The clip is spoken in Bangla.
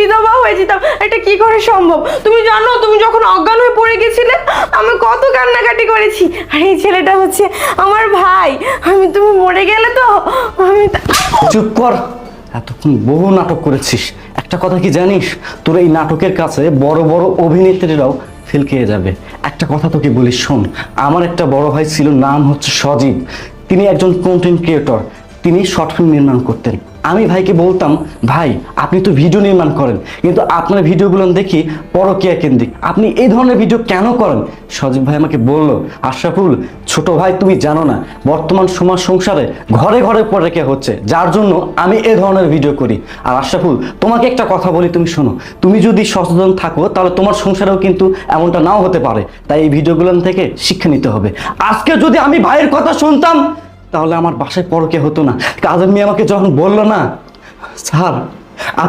বিধবা হয়ে যেতাম। এটা কি করে সম্ভব? তুমি জানো, তুমি যখন অজ্ঞান হয়ে পড়ে গেছিলে আমি কত কান্নাকাটি করেছি। আর এই ছেলেটা হচ্ছে আমার ভাই। তুমি মরে গেলে তো আমি চুপ কর, এতক্ষণ বহু নাটক করেছিস। একটা কথা কি জানিস, তোর এই নাটকের কাছে বড় বড় অভিনেত্রীরাও ফেল খেয়ে যাবে। একটা কথা তোকে বলি, শোন। আমার একটা বড় ভাই ছিল, নাম হচ্ছে সজীব। তিনি একজন কন্টেন্ট ক্রিয়েটর, তিনি শর্ট ফিল্ম নির্মাণ করতেন। আমি ভাইকে বলতাম, ভাই আপনি তো ভিডিও নির্মাণ করেন, কিন্তু আপনার ভিডিওগুলো দেখি পরকীয়া কেন্দ্রিক, আপনি এই ধরনের ভিডিও কেন করেন? সজীব ভাই আমাকে বলল, আশরাফুল ছোট ভাই তুমি জানো না, বর্তমান সমাজ সংসারে ঘরে ঘরে পরকীয়া হচ্ছে, যার জন্য আমি এই ধরনের ভিডিও করি। আর আশরাফুল তোমাকে একটা কথা বলি, তুমি শোনো, তুমি যদি সচেতন থাকো তাহলে তোমার সংসারেও কিন্তু এমনটা নাও হতে পারে। তাই এই ভিডিওগুলো থেকে শিক্ষা নিতে হবে। আজকে যদি আমি ভাইয়ের কথা শুনতাম তাহলে আমার বাসায় পরকীয়া হতো না। কাজের মেয়ে আমাকে যখন বললো না, স্যার